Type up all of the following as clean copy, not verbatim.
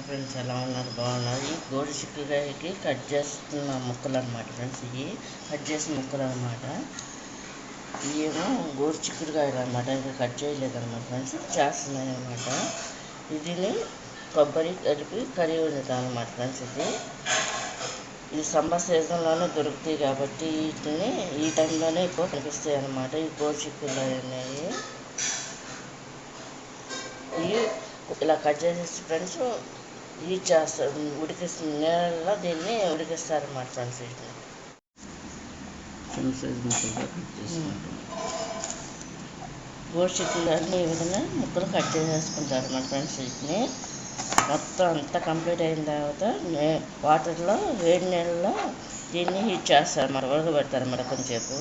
Friends ఎలా ఉన్నారు? బాగున్నారు. ఈ గోరు చిక్కుడుకాయకి కట్ చేస్తున్న ముక్కలు అనమాట ఫ్రెండ్స్. ఇవి కట్ చేసిన ముక్కలు అనమాట. ఇవేమో గోరు చిక్కుడుకాయలు అనమాట. ఇంకా కట్ చేయలేదన్నమాట ఫ్రెండ్స్, చేస్తున్నాయి అనమాట. ఇదిని కొబ్బరి కలిపి కర్రీ వండుతాం అనమాట ఫ్రెండ్స్. ఇది సమ్మర్ సీజన్లోనే దొరుకుతాయి కాబట్టి వీటిని ఈ టైంలోనే ఎక్కువ కనిపిస్తాయి అనమాట. ఈ గోరు చిక్కుడుకాయలు అనేవి ఇవి ఇలా కట్ చేసేసి ఫ్రెండ్స్ ఇవి చేస్తారు, ఉడికిస్తుంది. నీళ్ళలో దీన్ని ఉడికిస్తారు అన్నమాట ఫ్రెండ్స్. వీటిని చిన్న సైజు ముక్కలుగా కట్ చేసుకుంటాం. గోరు చిక్కుడుకాయలని ఈ విధంగా ముక్కలు కట్ చేసేసుకుంటారు అన్నమాట ఫ్రెండ్స్. వీటిని మొత్తం అంతా కంప్లీట్ అయిన తర్వాత వాటర్లో వేడి నీళ్ళలో దీన్ని హీట్ చేస్తారు అన్నమాట, ఉడకబెడతారు అన్నమాట కొంచెంసేపు.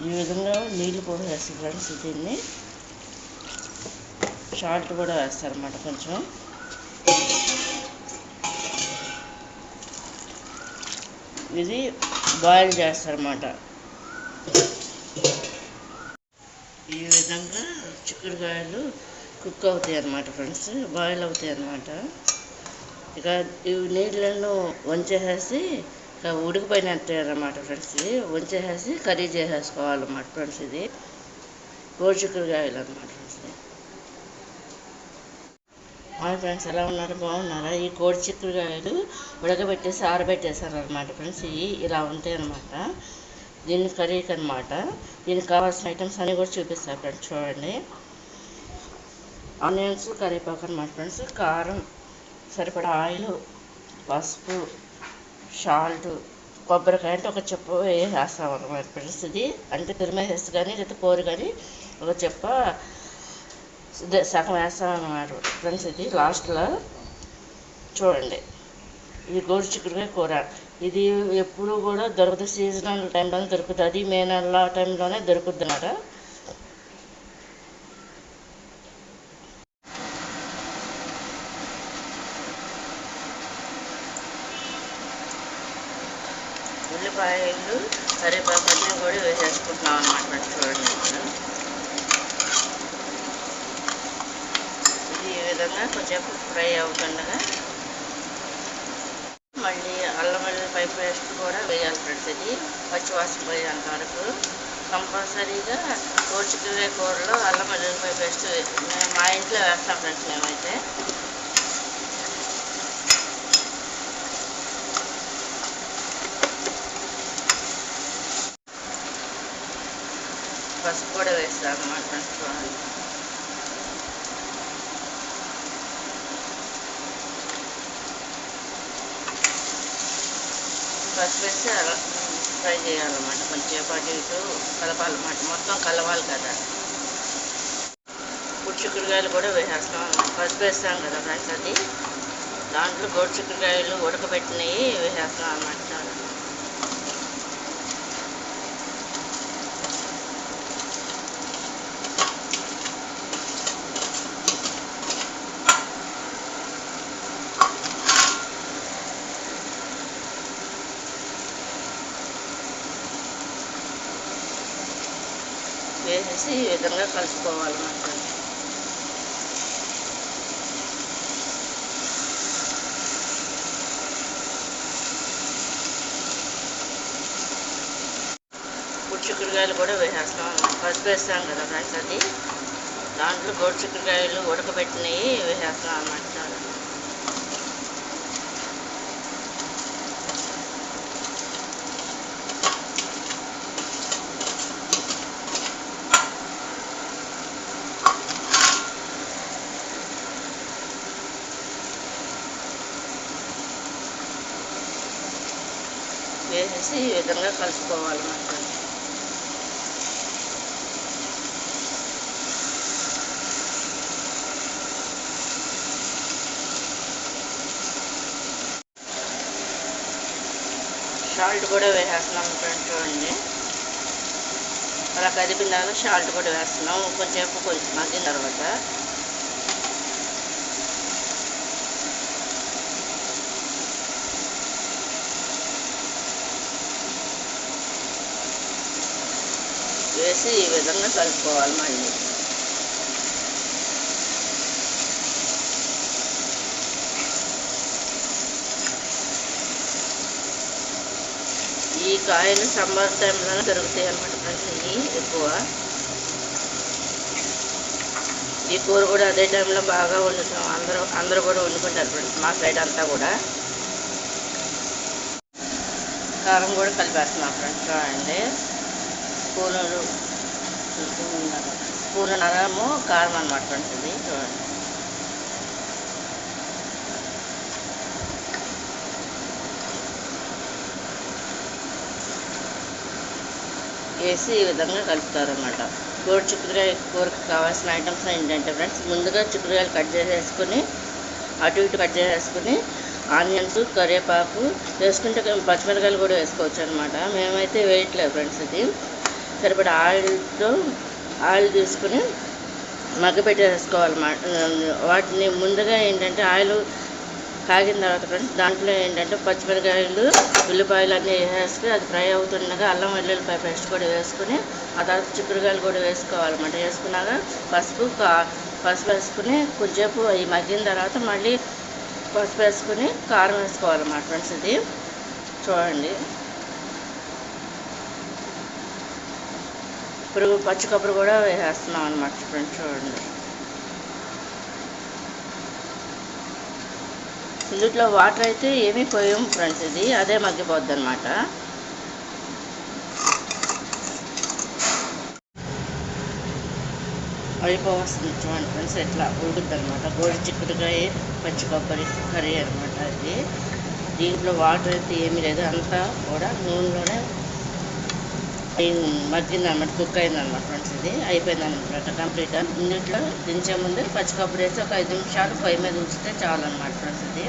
ఈ విధంగా నీళ్ళు కూడా వేస్తారు ఫ్రెండ్స్. దీన్ని సాల్ట్ కూడా వేస్తారన్నమాట కొంచెం. ఇది బాయిల్ చేస్తారన్నమాట. ఈ విధంగా చిక్కుడుకాయలు కుక్ అవుతాయి అన్నమాట ఫ్రెండ్స్, బాయిల్ అవుతాయి అన్నమాట. ఇక ఈ నీళ్ళను వంచేసేసి ఇక ఉడికిపోయినట్టే అన్నమాట ఫ్రెండ్స్. ఇది వంచేసేసి కర్రీ చేసేసుకోవాలన్నమాట ఫ్రెండ్స్. ఇది గోరు చిక్కుడుకాయలు అన్నమాట ఫ్రెండ్స్. హాయ్ ఫ్రెండ్స్, ఎలా ఉన్నారు? బాగున్నారా? ఈ గోరు చిక్కుడుకాయలు ఉడకబెట్టేసి ఆరబెట్టేసారు అనమాట ఫ్రెండ్స్. ఇవి ఇలా ఉంటాయి అన్నమాట. దీన్ని కర్రీకి అనమాట. దీనికి కావాల్సిన ఐటమ్స్ అన్నీ కూడా చూపిస్తాను ఫ్రెండ్స్, చూడండి. ఆనియన్స్, కరివేపాకు అనమాట ఫ్రెండ్స్, కారం, సరిపడా ఆయిల్, పసుపు, సాల్ట్, కొబ్బరికాయ అంటే ఒక చెప్ప వేసేస్తాం అన్నమాట ఫ్రెండ్స్. ఇది అంటే తురిమేసేసి కానీ లేదా కూర కానీ ఒక చెప్ప సగం వేస్తాం అన్నమాట ఫ్రెండ్స్. ఇది లాస్ట్లో చూడండి. ఇది గోరు చిక్కుడుకాయ కూర. ఇది ఎప్పుడు కూడా దొరుకుతుంది, సీజనల్ టైంలోనే దొరుకుతుంది. మే నెల టైంలోనే దొరుకుతుంది అన్నమాట. ఉల్లిపాయలు, కరివేపాకు అన్నీ కూడా వేసేసుకుంటున్నాం అన్నమాట ఫ్రెండ్స్. చూడండి, ఇది ఈ విధంగా కొంచెం ఫ్రై అవుతుండగా మళ్ళీ అల్లం వెల్లుల్లిపాయ పేస్ట్ కూడా వేయాలి ఫ్రెండ్స్. ఇది పచ్చివాసన పోయేంత వరకు కంపల్సరీగా గోరు చిక్కుడుకాయ కూరలో అల్లం వెల్లుల్లిపాయ పేస్ట్ మా ఇంట్లో వేస్తాం ఫ్రెండ్స్ మేమైతే. పసుపు కూడా వేస్తాం అన్నమాట ఫ్రెండ్స్. చూడండి, పసుపు వేసి అలా ఫ్రై చేయాలన్నమాట. కొంచెం అటు ఇటు కలపాలన్నమాట, మొత్తం కలవాలి కదా. గోరు చిక్కుడుకాయలు కూడా వేసేస్తాం అన్నమాట. పసుపు వేస్తాం కదా ఫ్రెండ్స్, అది దాంట్లో గోరు చిక్కుడుకాయలు ఉడకబెట్టినవి వేసేస్తాం అన్నమాట. వేసేసి ఈ విధంగా కలుపుకోవాలన్నమాట. గోరు చిక్కుడుకాయలు కూడా వేసేస్తాం అన్నమాట. పసుపు వేస్తాం కదా ఫ్రెండ్స్, అది దాంట్లో గోరు చిక్కుడుకాయలు ఉడకబెట్టినవి వేసేస్తాం అన్నమాట. వేసేసి ఈ విధంగా కలుపుకోవాలన్నమాట. సాల్ట్ కూడా వేసేస్తున్నాము ఫ్రెండ్స్. చూడండి, అలా కదిపిన తర్వాత సాల్ట్ కూడా వేస్తున్నాం. కొంచెంసేపు మగ్గిన తర్వాత వేసి ఈ విధంగా కలుపుకోవాలి. మళ్ళీ ఈ కాయలు సమ్మర్ టైంలోనే దొరుకుతాయి అన్నమాట ఫ్రెండ్స్. ఇవి ఎక్కువ ఈ కూర కూడా అదే టైంలో బాగా వండుతాం. అందరూ కూడా వండుకుంటారు ఫ్రెండ్స్, మా సైడ్ అంతా కూడా. కారం కూడా కలిపేస్తున్నాం ఫ్రెండ్స్. చూడండి, స్పూనున్నరము కారం అన్నమాట ఫ్రెండ్స్. ఇది చూడండి, వేసి ఈ విధంగా కలుపుతారన్నమాట. గోరు చిక్కుడుకాయ కూరకు కావాల్సిన ఐటమ్స్ ఏంటంటే ఫ్రెండ్స్, ముందుగా చిక్కుడుకాయలు కట్ చేసేసుకుని అటు ఇటు కట్ చేసేసుకుని ఆనియన్స్, కరివేపాకు వేసుకుంటే పచ్చిమిరకాయలు కూడా వేసుకోవచ్చు అనమాట. మేమైతే వేయట్లేదు ఫ్రెండ్స్. ఇది సరిపడా ఆయిల్ తీసుకుని మగ్గపెట్టేసుకోవాలన్నమాట. వాటిని ముందుగా ఏంటంటే ఆయిల్ కాగిన తర్వాత ఫ్రెండ్స్ దాంట్లో ఏంటంటే పచ్చిమిరకాయలు, ఉల్లిపాయలు అన్నీ వేసుకుని అది ఫ్రై అవుతుండగా అల్లం వెల్లుల్లిపాయ పేస్ట్ కూడా వేసుకుని ఆ తర్వాత చిక్కుడుకాయలు కూడా వేసుకోవాలన్నమాట. వేసుకున్నాక పసుపు వేసుకుని కొంచెంసేపు అవి మగ్గిన తర్వాత మళ్ళీ పసుపు వేసుకుని కారం వేసుకోవాలన్నమాట ఫ్రెండ్స్. ఇది చూడండి, ఇప్పుడు పచ్చి కొబ్బరి కూడా వేసేస్తున్నాం అన్నమాట ఫ్రెండ్స్. చూడండి, ఇందులో వాటర్ అయితే ఏమీ పోయాం ఫ్రెండ్స్. ఇది అదే మగ్గిపోద్ది అనమాట. అయిపోవస్తుంది చూడండి ఫ్రెండ్స్, ఎట్లా ఉడుకుద్ది అనమాట. గోరు చిక్కుడుకాయ పచ్చి కొబ్బరి కర్రీ అనమాట. ఇది దీంట్లో వాటర్ అయితే ఏమీ లేదు, అంతా కూడా నూనెలోనే మగ్గిందనమాట, కుక్ అయిందనమాట ఫ్రెండ్స్. ఇది అయిపోయిందనమాట కంప్లీట్గా. ఇందులో దించే ముందు పచ్చి కొబ్బరి వేసి ఒక 5 నిమిషాలు పొయ్యి మీద ఉంచితే చాలు అనమాట ఫ్రెండ్స్. ఇది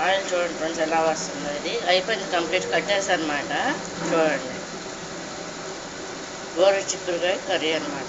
ఆయిల్ చూడండి ఫ్రెండ్స్ ఎలా వస్తుందో. ఇది అయిపోయింది, కంప్లీట్ కట్టేసి అనమాట. చూడండి, గోరు చిక్కుడుకాయ కర్రీ అనమాట.